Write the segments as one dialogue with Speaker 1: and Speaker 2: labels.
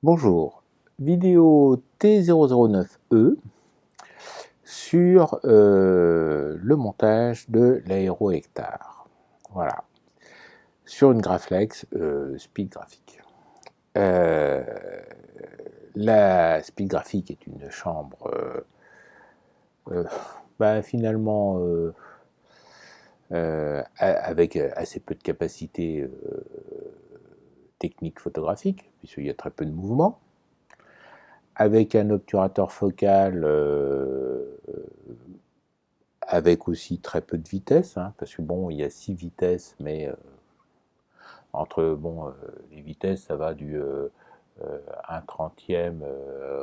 Speaker 1: Bonjour, vidéo T009E sur le montage de l'aéro-hectare. Voilà, sur une Graflex Speed Graphic. La Speed Graphic est une chambre finalement avec assez peu de capacité technique photographique, puisqu'il y a très peu de mouvement, avec un obturateur focal avec aussi très peu de vitesse, hein, parce que bon, il y a 6 vitesses, mais entre les vitesses, ça va du 1/30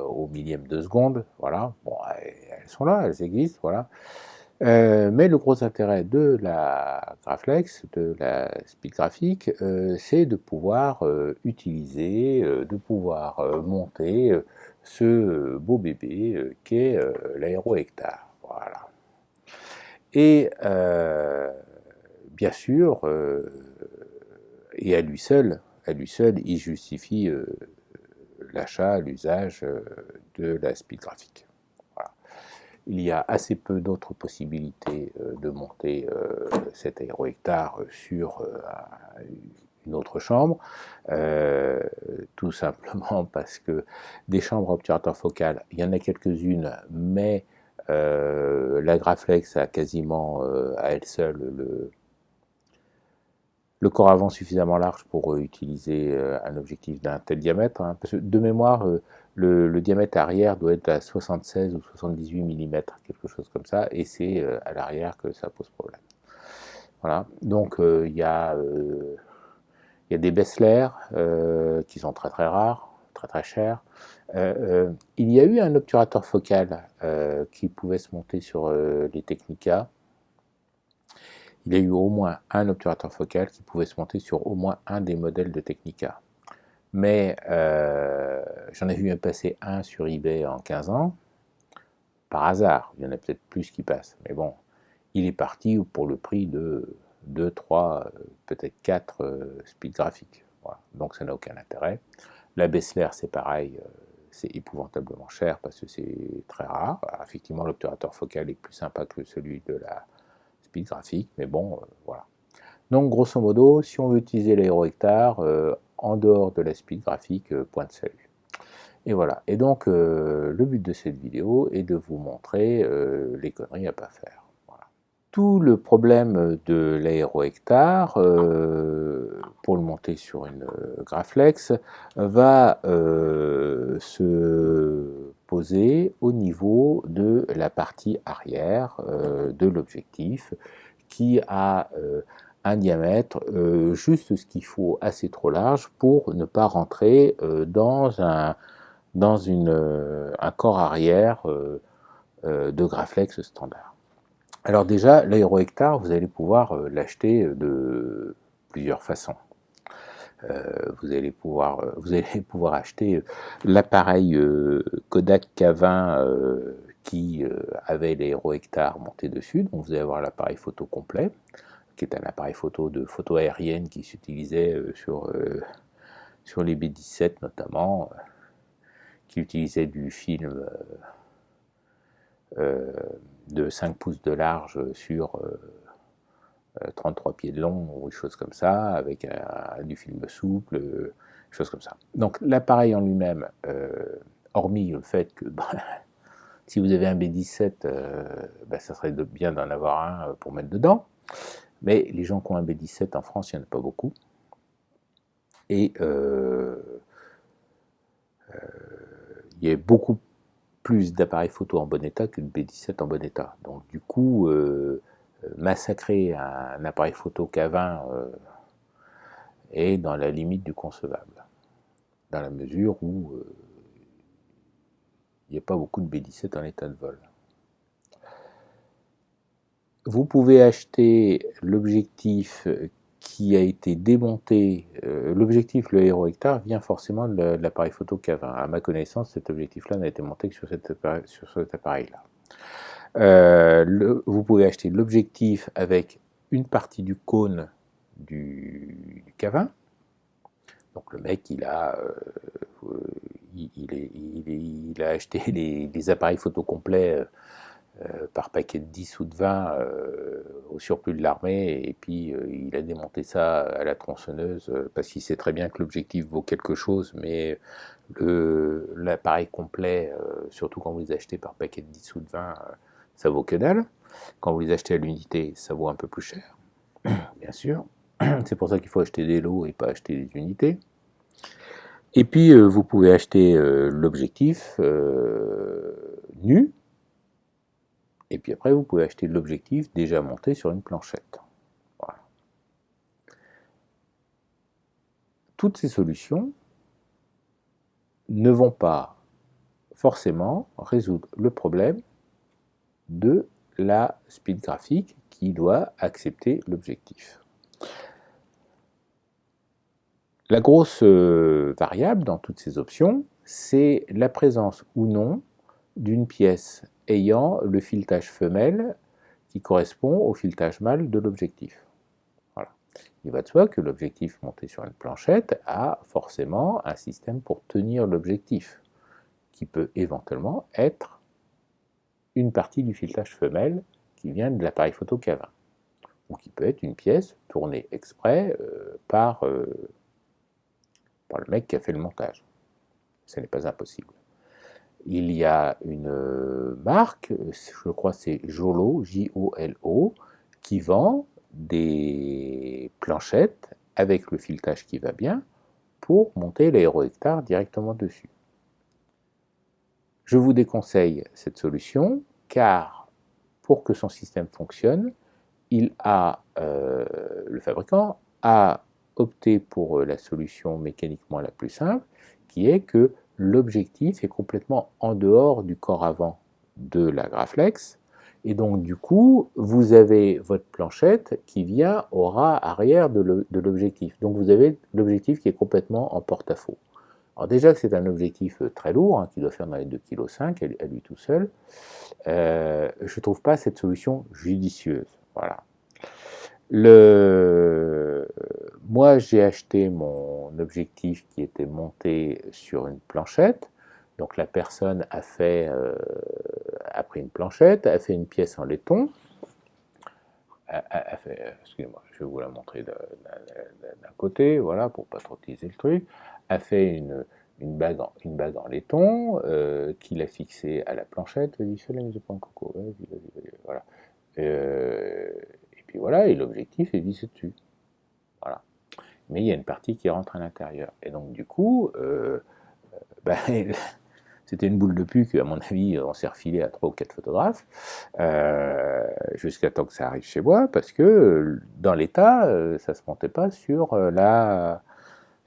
Speaker 1: au millième de seconde, voilà. Bon, elles sont là, elles existent, voilà. Mais le gros intérêt de la Graflex, de la Speed Graphic, c'est de pouvoir utiliser, de pouvoir monter ce beau bébé qu'est l'aéro-hectare. Voilà. Et bien sûr, et à lui seul, il justifie l'achat, l'usage de la Speed Graphic. Voilà. Il y a assez peu d'autres possibilités de monter cet aéro-hectare sur une autre chambre, tout simplement parce que des chambres à obturateur focal, il y en a quelques-unes, mais la Graflex a quasiment à elle seule le corps avant suffisamment large pour utiliser un objectif d'un tel diamètre, hein, parce que de mémoire, le diamètre arrière doit être à 76 ou 78 mm, quelque chose comme ça, et c'est à l'arrière que ça pose problème. Voilà, donc il y a des Bessler qui sont très très rares, très très chers. Il y a eu un obturateur focal qui pouvait se monter sur les Technica. Il y a eu au moins un obturateur focal qui pouvait se monter sur au moins un des modèles de Technica. Mais j'en ai vu passer un sur eBay en 15 ans, par hasard. Il y en a peut-être plus qui passent. Mais bon, il est parti pour le prix de 2, 3, peut-être 4 speed graphiques. Voilà. Donc ça n'a aucun intérêt. La Bessler, c'est pareil, c'est épouvantablement cher parce que c'est très rare. Alors, effectivement, l'obturateur focal est plus sympa que celui de la speed graphique, mais bon, voilà. Donc, grosso modo, si on veut utiliser l'aéro-hectare, en dehors de la speed graphique, point de salut. Et voilà. Et donc, le but de cette vidéo est de vous montrer les conneries à ne pas faire. Voilà. Tout le problème de l'aéro-hectare, pour le monter sur une Graflex, va se poser au niveau de la partie arrière de l'objectif, qui a un diamètre juste ce qu'il faut, assez trop large pour ne pas rentrer dans un corps arrière de Graflex standard. Alors déjà, l'aéro-hectare, vous allez pouvoir l'acheter de plusieurs façons. Vous allez pouvoir acheter l'appareil Kodak K20 qui avait l'aéro-hectare monté dessus, donc vous allez avoir l'appareil photo complet, qui est un appareil photo de photo aérienne qui s'utilisait sur les B-17 notamment, qui utilisait du film de 5 pouces de large sur 33 pieds de long ou des choses comme ça, avec du film souple, choses comme ça. Donc l'appareil en lui-même, hormis le fait que si vous avez un B17, ça serait bien d'en avoir un pour mettre dedans, mais les gens qui ont un B17 en France, il n'y en a pas beaucoup. Et il y a beaucoup plus d'appareils photo en bon état que de B17 en bon état. Donc du coup, massacrer un appareil photo K20 est dans la limite du concevable, dans la mesure où il n'y a pas beaucoup de B17 en état de vol. Vous pouvez acheter l'objectif qui a été démonté. L'objectif, le aéro-hectare, vient forcément de l'appareil photo K20. À ma connaissance, cet objectif-là n'a été monté que sur cet appareil-là. Vous pouvez acheter l'objectif avec une partie du cône du K20. Donc le mec, il a il a acheté les appareils photo complets par paquet de 10 ou de 20 au surplus de l'armée, et puis il a démonté ça à la tronçonneuse parce qu'il sait très bien que l'objectif vaut quelque chose, mais l'appareil complet, surtout quand vous les achetez par paquet de 10 ou de 20, ça vaut que dalle. Quand vous les achetez à l'unité, ça vaut un peu plus cher, bien sûr. C'est pour ça qu'il faut acheter des lots et pas acheter des unités. Et puis vous pouvez acheter l'objectif nu, et puis après vous pouvez acheter l'objectif déjà monté sur une planchette. Voilà. Toutes ces solutions ne vont pas forcément résoudre le problème de la speed graphique qui doit accepter l'objectif. La grosse variable dans toutes ces options, c'est la présence ou non d'une pièce ayant le filetage femelle qui correspond au filetage mâle de l'objectif. Voilà. Il va de soi que l'objectif monté sur une planchette a forcément un système pour tenir l'objectif, qui peut éventuellement être une partie du filetage femelle qui vient de l'appareil photo K20, ou qui peut être une pièce tournée exprès par le mec qui a fait le montage. Ce n'est pas impossible. Il y a une marque, je crois c'est Jolo, J-O-L-O, qui vend des planchettes avec le filetage qui va bien pour monter l'aérohectare directement dessus. Je vous déconseille cette solution car pour que son système fonctionne, le fabricant a opté pour la solution mécaniquement la plus simple, qui est que l'objectif est complètement en dehors du corps avant de la Graflex, et donc du coup, vous avez votre planchette qui vient au ras arrière de l'objectif. Donc vous avez l'objectif qui est complètement en porte-à-faux. Alors déjà que c'est un objectif très lourd, qui doit faire dans les 2,5 kg à lui tout seul, je ne trouve pas cette solution judicieuse. Voilà. Moi, j'ai acheté mon objectif qui était monté sur une planchette. Donc la personne a pris une planchette, a fait une pièce en laiton, excusez-moi, je vais vous la montrer d'un côté, voilà, pour pas trop utiliser le truc, a fait une bague en laiton, qu'il a fixée à la planchette. Vas-y, fais la mise au point de coco, vas-y, voilà. Et puis voilà, et l'objectif est vissé dessus. Voilà. Mais il y a une partie qui rentre à l'intérieur. Et donc du coup, c'était une boule de pu qu'à mon avis, on s'est refilé à 3 ou 4 photographes, jusqu'à temps que ça arrive chez moi, parce que dans l'état, ça ne se montait pas sur la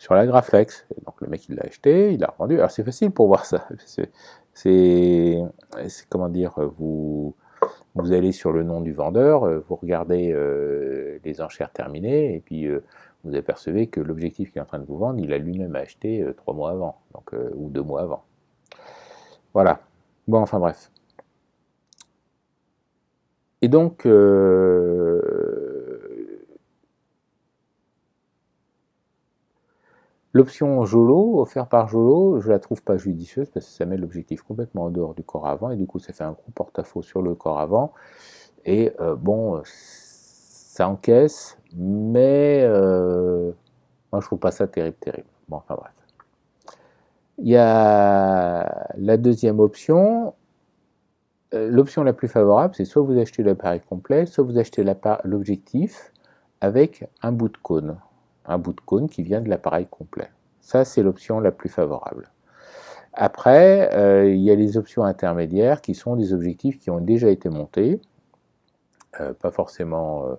Speaker 1: Graflex. Et donc le mec, il l'a acheté, il l'a revendu. Alors c'est facile pour voir ça. C'est comment dire, vous allez sur le nom du vendeur, vous regardez les enchères terminées, et puis vous apercevez que l'objectif qu'il est en train de vous vendre, il a lui-même acheté 3 mois avant, donc, ou 2 mois avant. Voilà. Bon, enfin bref. Et donc, l'option Jolo, offerte par Jolo, je la trouve pas judicieuse parce que ça met l'objectif complètement en dehors du corps avant, et du coup ça fait un gros porte-à-faux sur le corps avant, et bon, ça encaisse, mais moi je trouve pas ça terrible. Bon, enfin bref. Il y a la deuxième option. L'option la plus favorable, c'est soit vous achetez l'appareil complet, soit vous achetez l'objectif avec un bout de cône. Un bout de cône qui vient de l'appareil complet. Ça, c'est l'option la plus favorable. Après, il y a les options intermédiaires qui sont des objectifs qui ont déjà été montés, pas forcément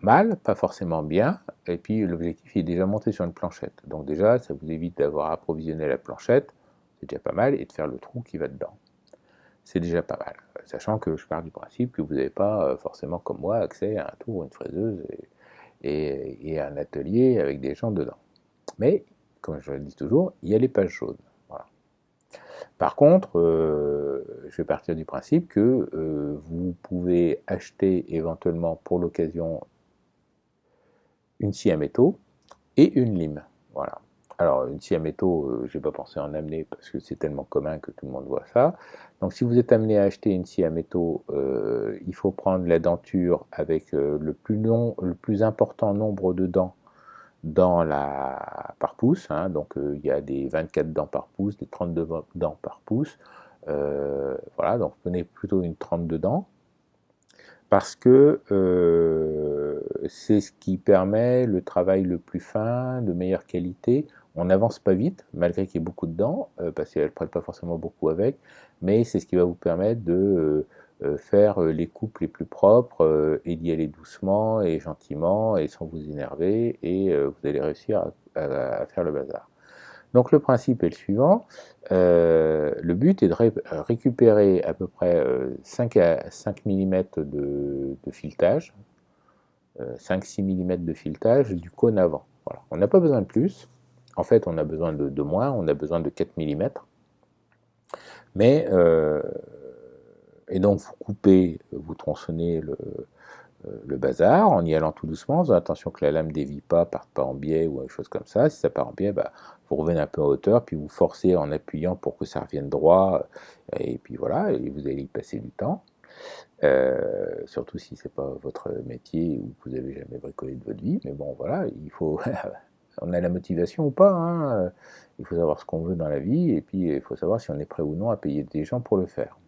Speaker 1: mal, pas forcément bien, et puis l'objectif est déjà monté sur une planchette. Donc déjà, ça vous évite d'avoir approvisionné la planchette, c'est déjà pas mal, et de faire le trou qui va dedans. C'est déjà pas mal, sachant que je pars du principe que vous n'avez pas forcément comme moi accès à un tour, une fraiseuse et un atelier avec des gens dedans. Mais, comme je le dis toujours, il y a les pages jaunes. Voilà. Par contre, je vais partir du principe que vous pouvez acheter éventuellement pour l'occasion une scie à métaux et une lime. Voilà. Alors, une scie à métaux, je n'ai pas pensé en amener parce que c'est tellement commun que tout le monde voit ça. Donc, si vous êtes amené à acheter une scie à métaux, il faut prendre la denture avec le plus important nombre de dents dans la par pouce. Hein. Donc, il y a des 24 dents par pouce, des 32 dents par pouce. Voilà, donc prenez plutôt une 32 dents parce que c'est ce qui permet le travail le plus fin, de meilleure qualité. On n'avance pas vite, malgré qu'il y ait beaucoup de dents, parce qu'elles ne prennent pas forcément beaucoup avec, mais c'est ce qui va vous permettre de faire les coupes les plus propres et d'y aller doucement et gentiment et sans vous énerver, et vous allez réussir à faire le bazar. Donc le principe est le suivant, le but est de récupérer à peu près 5 mm de filetage, 5-6 mm de filetage du cône avant. Voilà. On n'a pas besoin de plus, en fait on a besoin de moins, on a besoin de 4 mm, mais et donc vous coupez, vous tronçonnez le bazar en y allant tout doucement, en faisant attention que la lame dévie pas, parte pas en biais ou quelque chose comme ça. Si ça part en biais, bah, vous revenez un peu en hauteur, puis vous forcez en appuyant pour que ça revienne droit, et puis voilà, et vous allez y passer du temps. Surtout si c'est pas votre métier ou que vous avez jamais bricolé de votre vie, mais bon voilà, il faut on a la motivation ou pas, hein. Il faut savoir ce qu'on veut dans la vie, et puis il faut savoir si on est prêt ou non à payer des gens pour le faire.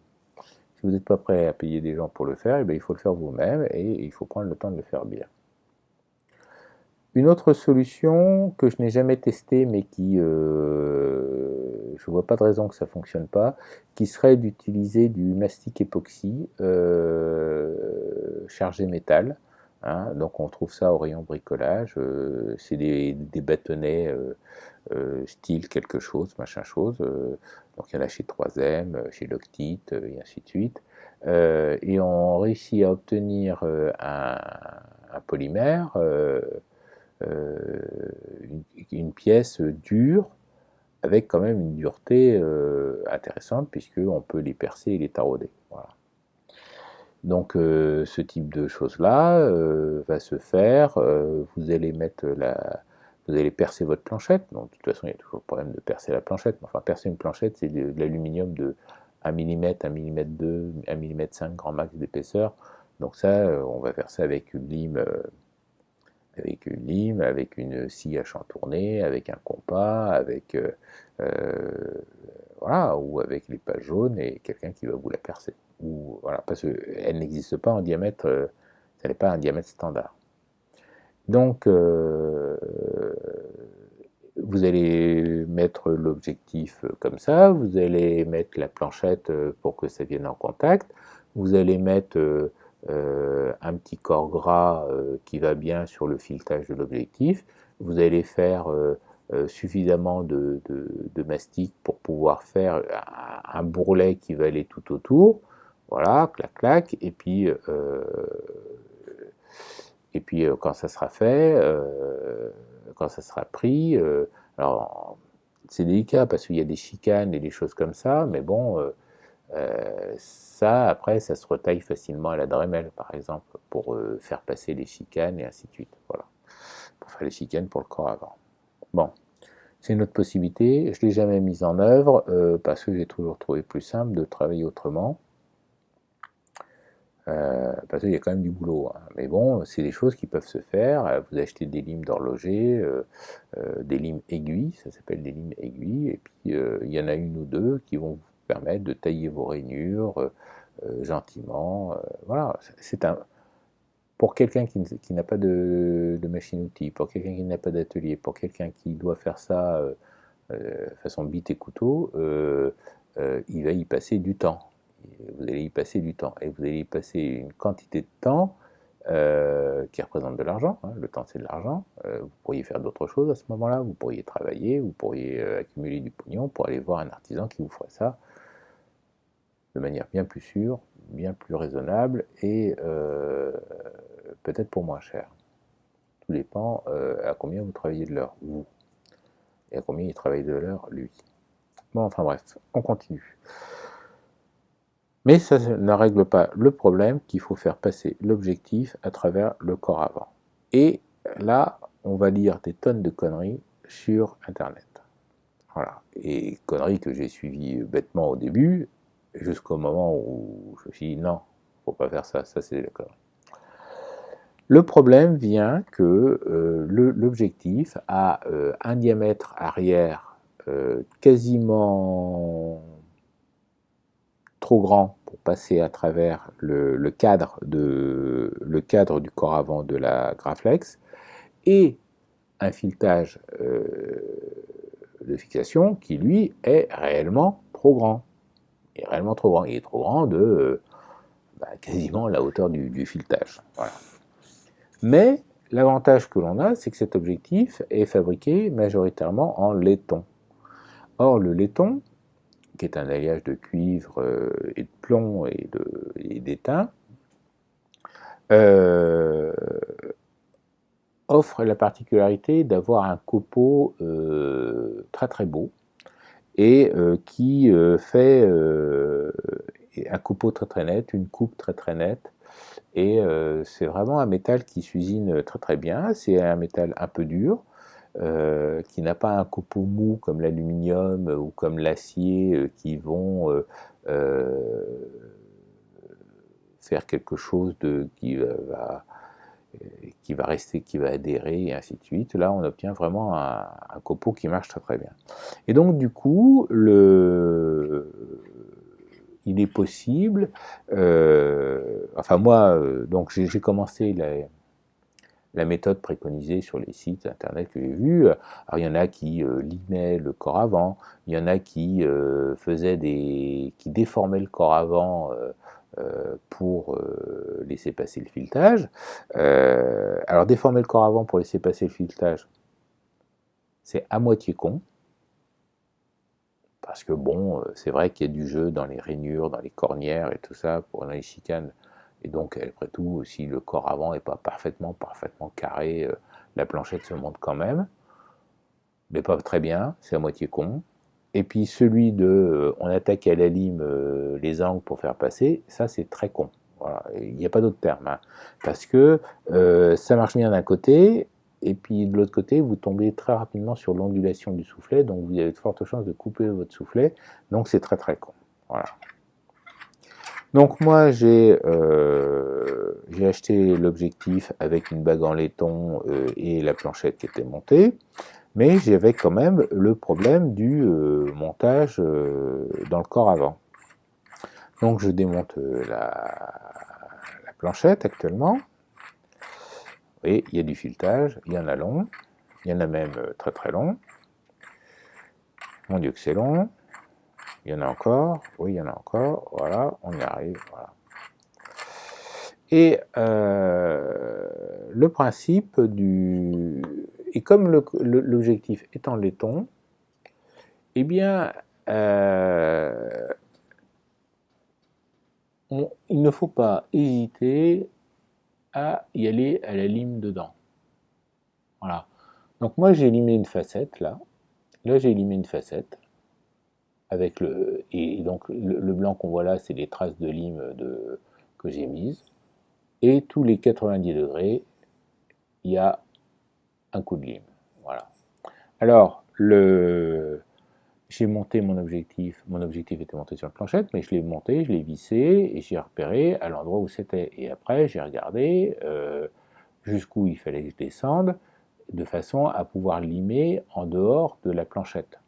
Speaker 1: Si vous n'êtes pas prêt à payer des gens pour le faire, eh bien, il faut le faire vous-même et il faut prendre le temps de le faire bien. Une autre solution que je n'ai jamais testée, mais qui, je ne vois pas de raison que ça ne fonctionne pas, qui serait d'utiliser du mastic époxy chargé métal. Hein. Donc on trouve ça au rayon bricolage. C'est des bâtonnets style quelque chose, machin chose. Donc il y en a chez 3M, chez Loctite, et ainsi de suite. Et on réussit à obtenir un polymère, une pièce dure, avec quand même une dureté intéressante, puisqu'on peut les percer et les tarauder. Voilà. Donc ce type de choses-là va se faire. Vous allez vous allez percer votre planchette. Donc de toute façon, il y a toujours le problème de percer la planchette. Enfin, percer une planchette, c'est de l'aluminium de 1 mm, 1 mm 2, 1 mm 5 grand max d'épaisseur. Donc ça, on va faire ça avec une lime, avec une scie à chantourner, avec un compas, avec voilà, ou avec les pages jaunes et quelqu'un qui va vous la percer. Ou voilà, parce qu'elle n'existe pas en diamètre, ça n'est pas un diamètre standard. Donc vous allez mettre l'objectif comme ça, vous allez mettre la planchette pour que ça vienne en contact, vous allez mettre un petit corps gras qui va bien sur le filetage de l'objectif, vous allez faire suffisamment de mastic pour pouvoir faire un bourrelet qui va aller tout autour, voilà, clac clac, et puis quand ça sera fait, quand ça sera pris, alors c'est délicat parce qu'il y a des chicanes et des choses comme ça, mais bon, ça après ça se retaille facilement à la Dremel par exemple, pour faire passer les chicanes et ainsi de suite, voilà, pour faire les chicanes pour le corps avant. Bon, c'est une autre possibilité, je ne l'ai jamais mise en œuvre parce que j'ai toujours trouvé plus simple de travailler autrement. Parce qu'il y a quand même du boulot, hein. Mais bon, c'est des choses qui peuvent se faire. Vous achetez des limes d'horloger, des limes aiguilles, ça s'appelle des limes aiguilles, et puis il y en a une ou deux qui vont vous permettre de tailler vos rainures gentiment. Voilà, pour quelqu'un qui n'a pas de machine-outil, pour quelqu'un qui n'a pas d'atelier, pour quelqu'un qui doit faire ça façon bite et couteau, il va y passer du temps. Vous allez y passer du temps, et vous allez y passer une quantité de temps qui représente de l'argent, hein. Le temps c'est de l'argent, vous pourriez faire d'autres choses à ce moment-là, vous pourriez travailler, vous pourriez accumuler du pognon pour aller voir un artisan qui vous ferait ça de manière bien plus sûre, bien plus raisonnable, et peut-être pour moins cher. Tout dépend à combien vous travaillez de l'heure, vous, et à combien il travaille de l'heure, lui. Bon, enfin bref, on continue. Mais ça ne règle pas le problème qu'il faut faire passer l'objectif à travers le corps avant. Et là, on va lire des tonnes de conneries sur Internet. Voilà. Et connerie que j'ai suivie bêtement au début, jusqu'au moment où je me suis dit non, faut pas faire ça, ça c'est la connerie. Le problème vient que l'objectif a un diamètre arrière quasiment trop grand pour passer à travers le cadre du corps avant de la Graflex et un filetage de fixation qui lui est réellement trop grand. Il est réellement trop grand. Il est trop grand de quasiment la hauteur du filetage. Voilà. Mais l'avantage que l'on a, c'est que cet objectif est fabriqué majoritairement en laiton. Or, le laiton, qui est un alliage de cuivre et de plomb et d'étain, offre la particularité d'avoir un copeau très très beau et qui fait un copeau très très net, une coupe très très nette. Et c'est vraiment un métal qui s'usine très très bien. C'est un métal un peu dur, qui n'a pas un copeau mou comme l'aluminium ou comme l'acier qui vont faire quelque chose qui va rester, qui va adhérer et ainsi de suite. Là, on obtient vraiment un copeau qui marche très très bien. Et donc du coup, il est possible, enfin moi, donc j'ai commencé la méthode préconisée sur les sites internet que j'ai vus. Alors il y en a qui limaient le corps avant, il y en a qui qui déformaient le corps avant pour laisser passer le filetage. Alors déformer le corps avant pour laisser passer le filetage, c'est à moitié con. Parce que bon, c'est vrai qu'il y a du jeu dans les rainures, dans les cornières et tout ça, dans les chicanes. Et donc, après tout, si le corps avant n'est pas parfaitement carré, la planchette se monte quand même. Mais pas très bien, c'est à moitié con. Et puis celui de on attaque à la lime les angles pour faire passer, ça c'est très con. Voilà. Il n'y a pas d'autre terme. Hein. Parce que ça marche bien d'un côté, et puis de l'autre côté, vous tombez très rapidement sur l'ondulation du soufflet, donc vous avez de fortes chances de couper votre soufflet, donc c'est très très con. Voilà. Donc moi j'ai acheté l'objectif avec une bague en laiton et la planchette qui était montée, mais j'avais quand même le problème du montage dans le corps avant. Donc je démonte la planchette actuellement. Vous voyez, il y a du filetage, il y en a long, il y en a même très très long. Mon Dieu que c'est long. Il y en a encore, oui il y en a encore, voilà, on y arrive, voilà. Et le principe du... Et comme l'objectif est en laiton, eh bien, il ne faut pas hésiter à y aller à la lime dedans. Voilà. Donc moi j'ai limé une facette là. Là j'ai limé une facette. Avec et donc le blanc qu'on voit là, c'est les traces de lime que j'ai mises. Et tous les 90 degrés, il y a un coup de lime. Voilà. Alors, j'ai monté mon objectif était monté sur la planchette, mais je l'ai monté, je l'ai vissé, et j'ai repéré à l'endroit où c'était. Et après, j'ai regardé jusqu'où il fallait que je descende, de façon à pouvoir limer en dehors de la planchette.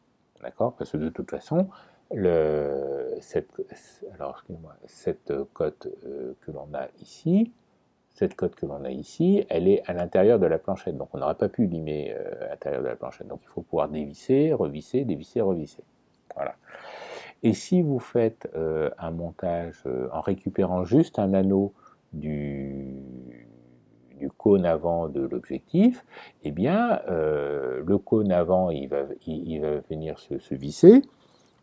Speaker 1: D'accord? Parce que de toute façon, cette cote que l'on a ici, elle est à l'intérieur de la planchette. Donc on n'aurait pas pu limer à l'intérieur de la planchette. Donc il faut pouvoir dévisser, revisser, dévisser, revisser. Voilà. Et si vous faites un montage en récupérant juste un anneau du cône avant de l'objectif, eh bien le cône avant il va venir se visser,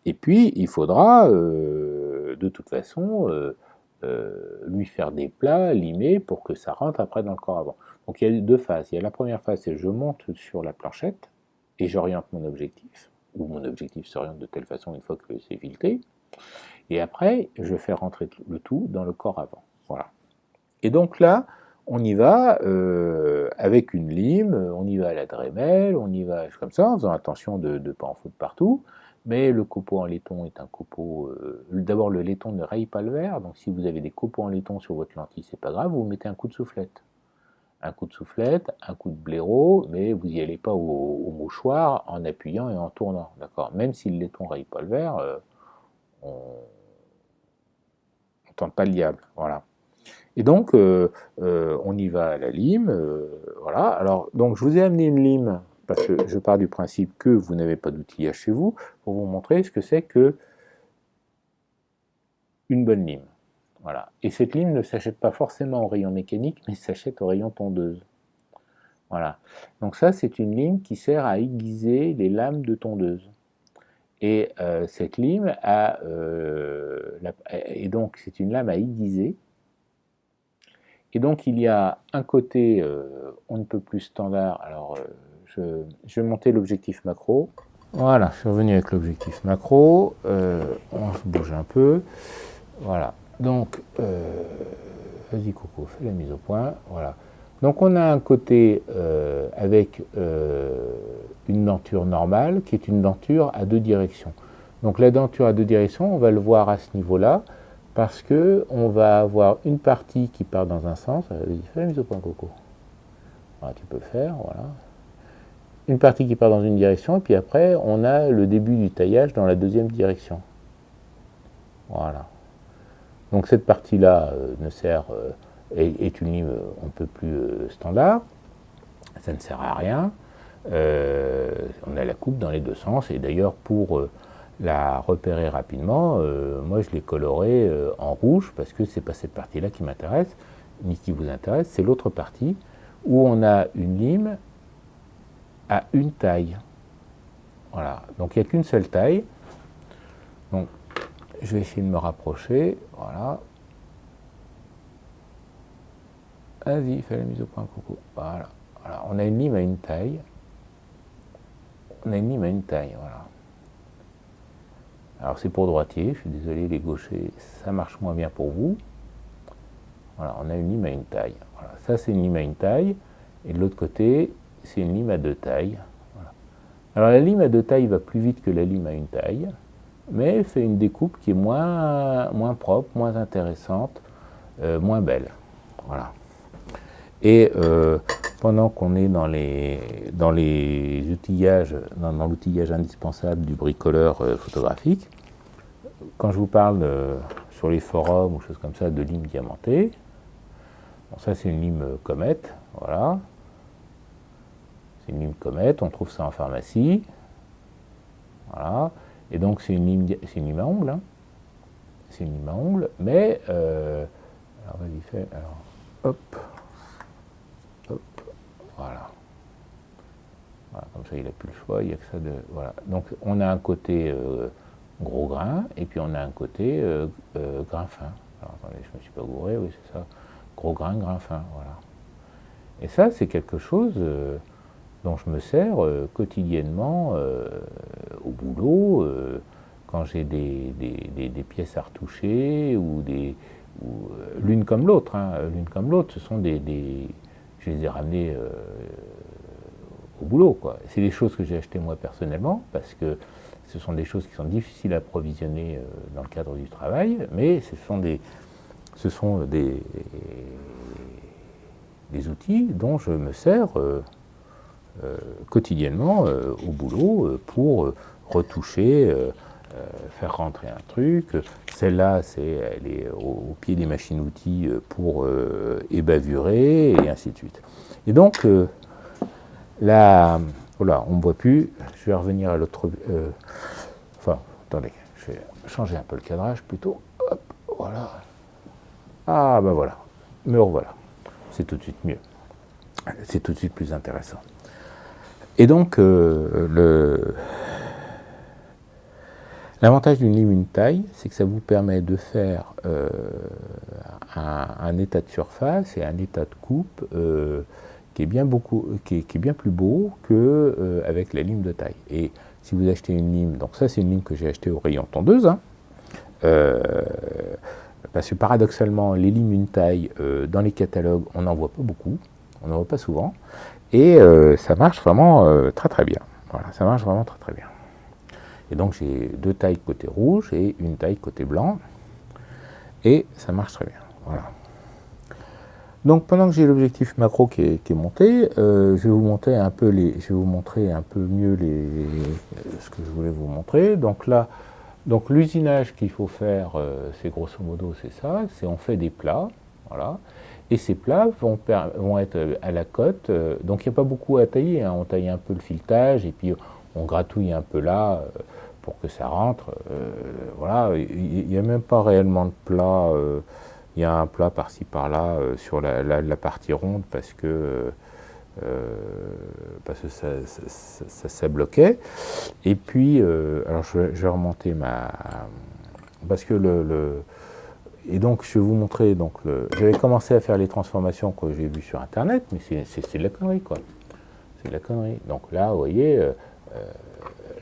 Speaker 1: et puis il faudra de toute façon lui faire des plats limés pour que ça rentre après dans le corps avant. Donc il y a deux phases. Il y a la première phase, c'est je monte sur la planchette et j'oriente mon objectif, ou mon objectif s'oriente de telle façon une fois que c'est fileté, et après je fais rentrer le tout dans le corps avant. Voilà. Et donc là, on y va avec une lime, on y va à la Dremel, on y va comme ça, en faisant attention de ne pas en foutre partout. Mais le copeau en laiton est un copeau... D'abord, le laiton ne raye pas le verre, donc si vous avez des copeaux en laiton sur votre lentille, c'est pas grave, vous mettez un coup de soufflette. Un coup de soufflette, un coup de blaireau, mais vous n'y allez pas au mouchoir en appuyant et en tournant, d'accord. Même si le laiton ne raye pas le verre, on ne tente pas le diable, voilà. Et donc, on y va à la lime, voilà. Alors, donc, je vous ai amené une lime, parce que je pars du principe que vous n'avez pas d'outillage chez vous, pour vous montrer ce que c'est que une bonne lime. Voilà. Et cette lime ne s'achète pas forcément au rayon mécanique, mais s'achète au rayon tondeuse. Voilà. Donc ça, c'est une lime qui sert à aiguiser les lames de tondeuse. Et cette lime et donc c'est une lame à aiguiser. Et donc il y a un côté on ne peut plus standard. Alors je vais monter l'objectif macro. Voilà, je suis revenu avec l'objectif macro. On se bouge un peu. Voilà. Donc vas-y Coco, fais la mise au point. Voilà. Donc on a un côté avec une denture normale qui est une denture à deux directions. Donc la denture à deux directions, on va le voir à ce niveau-là parce que on va avoir une partie qui part dans un sens. Vas-y, fais la mise au point Coco. Voilà, tu peux le faire, voilà. Une partie qui part dans une direction et puis après on a le début du taillage dans la deuxième direction. Voilà. Donc cette partie-là ne sert est une lime on ne peut plus standard, ça ne sert à rien. On a la coupe dans les deux sens et d'ailleurs pour la repérer rapidement, moi je l'ai colorée en rouge parce que c'est pas cette partie-là qui m'intéresse, ni qui vous intéresse, c'est l'autre partie où on a une lime à une taille. Voilà, donc il n'y a qu'une seule taille. Donc je vais essayer de me rapprocher, voilà. Vas-y, fais la mise au point, Coco. Voilà. Voilà. On a une lime à une taille. On a une lime à une taille, voilà. Alors c'est pour droitier, je suis désolé, les gauchers, ça marche moins bien pour vous. Voilà, on a une lime à une taille. Voilà. Ça c'est une lime à une taille. Et de l'autre côté, c'est une lime à deux tailles. Voilà. Alors la lime à deux tailles va plus vite que la lime à une taille, mais elle fait une découpe qui est moins propre, moins intéressante, moins belle. Voilà. Et pendant qu'on est dans les outillages, dans l'outillage indispensable du bricoleur photographique, quand je vous parle sur les forums ou choses comme ça de limes diamantées, bon, ça c'est une lime comète, voilà. C'est une lime comète, on trouve ça en pharmacie, voilà. Et donc c'est une lime à ongles, hein. C'est une lime à ongles, mais alors vas-y fais, alors hop. Voilà. Voilà, comme ça il n'a plus le choix, il n'y a que ça de. Voilà. Donc on a un côté gros grain et puis on a un côté grain fin. Alors attendez, je ne me suis pas gouré, oui c'est ça. Gros grain fin, voilà. Et ça c'est quelque chose dont je me sers quotidiennement au boulot, quand j'ai des pièces à retoucher ou l'une comme l'autre, hein, l'une comme l'autre, ce sont je les ai ramenés au boulot, quoi. C'est des choses que j'ai achetées moi personnellement, parce que ce sont des choses qui sont difficiles à approvisionner dans le cadre du travail, mais ce sont des outils dont je me sers quotidiennement au boulot pour retoucher, faire rentrer un truc. Celle-là, elle est au pied des machines-outils pour ébavurer, et ainsi de suite. Et donc, là, voilà, on ne voit plus. Je vais revenir à l'autre... enfin, attendez, je vais changer un peu le cadrage plutôt. Hop, voilà. Ah, ben voilà, me revoilà. C'est tout de suite mieux. C'est tout de suite plus intéressant. Et donc, l'avantage d'une lime une taille, c'est que ça vous permet de faire un état de surface et un état de coupe qui est bien plus beau qu'avec la lime de taille. Et si vous achetez une lime, donc ça c'est une lime que j'ai achetée au rayon tondeuse, hein, parce que paradoxalement, les limes une taille, dans les catalogues, on n'en voit pas beaucoup, on n'en voit pas souvent, et ça marche vraiment très très bien. Voilà, ça marche vraiment très très bien. Et donc j'ai 2 tailles côté rouge et une taille côté blanc, et ça marche très bien. Voilà. Donc pendant que j'ai l'objectif macro qui est monté, je vais vous montrer un peu mieux ce que je voulais vous montrer. Donc là, donc l'usinage qu'il faut faire, c'est grosso modo c'est ça, c'est on fait des plats, voilà, et ces plats vont être à la cote, donc il n'y a pas beaucoup à tailler, hein, on taille un peu le filetage et puis on gratouille un peu là pour que ça rentre, voilà, il n'y a même pas réellement de plat, il y a un plat par-ci par-là sur la partie ronde parce que ça bloquait. Et puis, alors je vais remonter parce que et donc je vais vous montrer, donc j'avais commencé à faire les transformations que j'ai vues sur internet, mais c'est de la connerie quoi. C'est de la connerie. Donc là, vous voyez,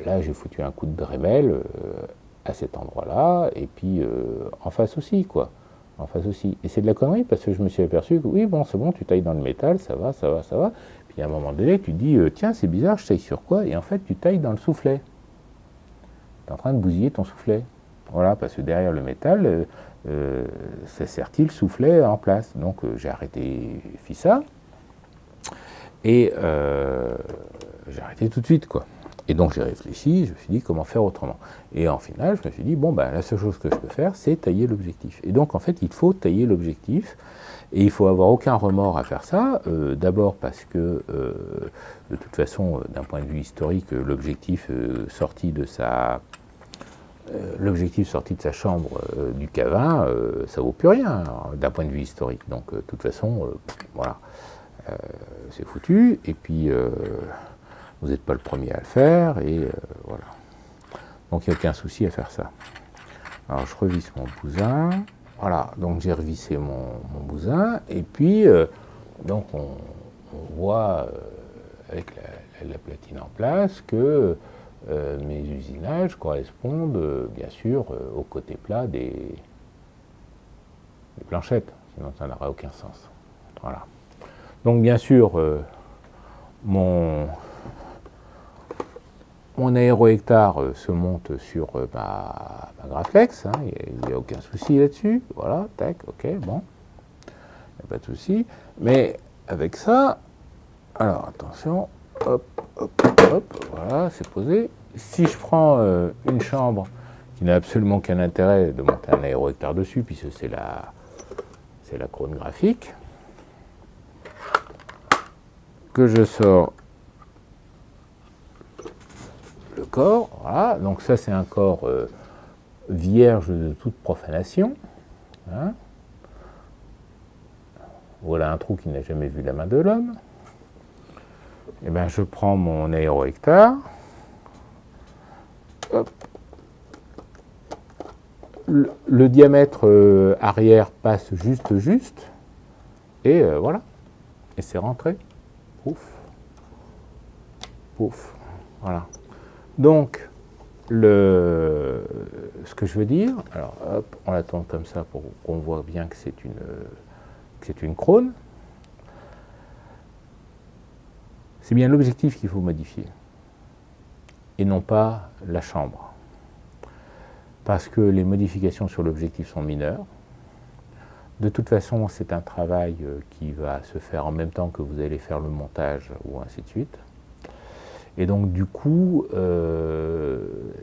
Speaker 1: là j'ai foutu un coup de Dremel à cet endroit-là, et puis en face aussi quoi. En face aussi. Et c'est de la connerie parce que je me suis aperçu que oui, bon, c'est bon, tu tailles dans le métal, ça va, ça va, ça va. Puis à un moment donné, tu te dis, tiens, c'est bizarre, je taille sur quoi? Et en fait, tu tailles dans le soufflet. Tu es en train de bousiller ton soufflet. Voilà, parce que derrière le métal, ça sertit le soufflet en place. Donc j'ai arrêté, fait ça. Et j'ai arrêté tout de suite, quoi. Et donc j'ai réfléchi, je me suis dit comment faire autrement. Et en final, je me suis dit, bon, ben, la seule chose que je peux faire, c'est tailler l'objectif. Et donc en fait, il faut tailler l'objectif, et il faut avoir aucun remords à faire ça. D'abord parce que, de toute façon, d'un point de vue historique, l'objectif sorti de sa chambre du Cavin, ça vaut plus rien, d'un point de vue historique. Donc de toute façon, voilà, c'est foutu. Et puis vous n'êtes pas le premier à le faire, et voilà. Donc il n'y a aucun souci à faire ça. Alors je revisse mon bousin, voilà, donc j'ai revissé mon bousin, et puis donc on voit avec la platine en place que mes usinages correspondent bien sûr au côté plat des planchettes, sinon ça n'aurait aucun sens. Voilà. Donc bien sûr, mon aérohectare se monte sur ma Graflex, hein, il n'y a aucun souci là-dessus. Voilà, tac, ok, bon, il n'y a pas de souci. Mais avec ça, alors attention, hop, hop, hop, voilà, c'est posé. Si je prends une chambre qui n'a absolument aucun intérêt de monter un aérohectare dessus, puisque c'est la crône graphique, que je sors le corps, voilà, donc ça c'est un corps vierge de toute profanation, hein. Voilà un trou qui n'a jamais vu la main de l'homme. Et bien je prends mon aérohectare, hop. Le diamètre arrière passe juste, et voilà, et c'est rentré, pouf, pouf, voilà. Donc, ce que je veux dire, alors hop, on la tourne comme ça pour qu'on voit bien que c'est une crône. C'est bien l'objectif qu'il faut modifier, et non pas la chambre. Parce que les modifications sur l'objectif sont mineures. De toute façon, c'est un travail qui va se faire en même temps que vous allez faire le montage, ou ainsi de suite. Et donc du coup,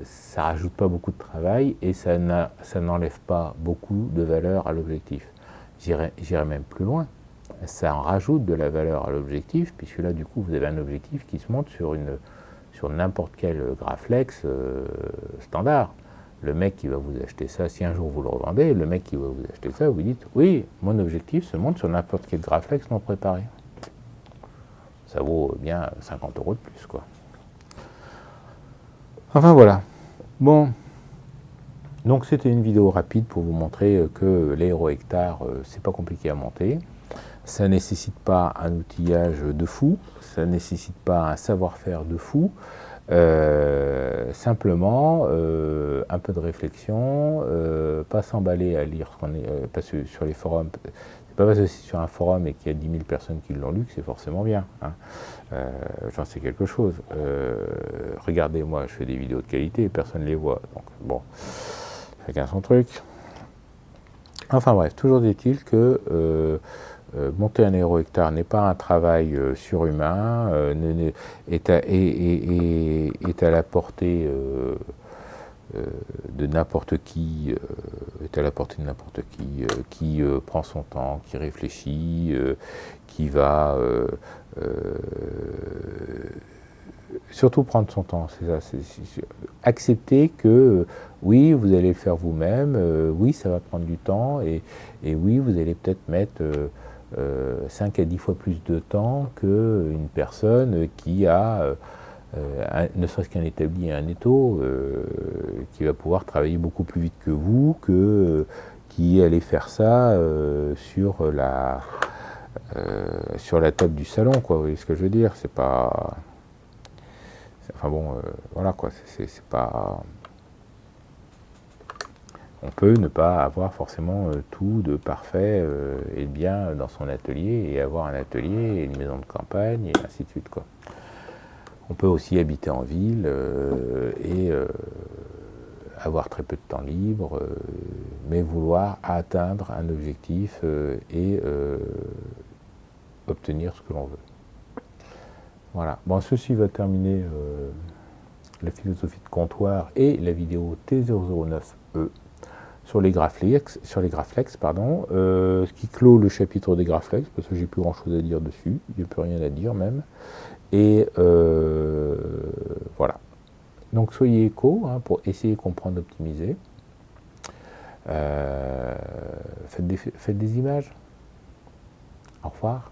Speaker 1: ça rajoute pas beaucoup de travail, et ça n'enlève pas beaucoup de valeur à l'objectif. J'irai même plus loin. Ça en rajoute de la valeur à l'objectif, puisque là du coup vous avez un objectif qui se monte sur n'importe quel Graflex standard. Le mec qui va vous acheter ça, si un jour vous le revendez, le mec qui va vous acheter ça, vous dites oui, mon objectif se monte sur n'importe quel Graflex non préparé. Ça vaut bien 50 € de plus, quoi. Enfin voilà. Bon, donc c'était une vidéo rapide pour vous montrer que l'aérohectare, c'est pas compliqué à monter. Ça ne nécessite pas un outillage de fou, ça ne nécessite pas un savoir-faire de fou. Simplement, un peu de réflexion, pas s'emballer à lire ce qu'on est, parce que sur les forums, c'est pas parce que c'est sur un forum et qu'il y a 10 000 personnes qui l'ont lu que c'est forcément bien, hein. J'en sais quelque chose. Regardez, moi je fais des vidéos de qualité et personne ne les voit, donc bon, chacun son truc. Enfin bref, toujours est-il que monter un aérohectare n'est pas un travail surhumain, est à la portée de n'importe qui, qui prend son temps, qui réfléchit, qui va surtout prendre son temps, c'est ça, accepter que oui, vous allez le faire vous-même, oui, ça va prendre du temps, et oui, vous allez peut-être mettre 5 à 10 fois plus de temps qu'une personne qui a ne serait-ce qu'un établi et un étau, qui va pouvoir travailler beaucoup plus vite que vous, qui allait faire ça sur la table du salon, quoi. Vous voyez ce que je veux dire? C'est pas... Enfin bon, voilà quoi, c'est pas... On peut ne pas avoir forcément tout de parfait et bien dans son atelier, et avoir un atelier et une maison de campagne, et ainsi de suite, quoi. On peut aussi habiter en ville et avoir très peu de temps libre, mais vouloir atteindre un objectif et obtenir ce que l'on veut. Voilà. Bon, ceci va terminer la philosophie de comptoir et la vidéo T009E sur les Graflex, pardon, ce qui clôt le chapitre des Graflex, parce que j'ai plus grand chose à dire dessus, il n'y a plus rien à dire même. Et voilà. Donc soyez éco, hein, pour essayer de comprendre, optimiser. Faites des images. Au revoir.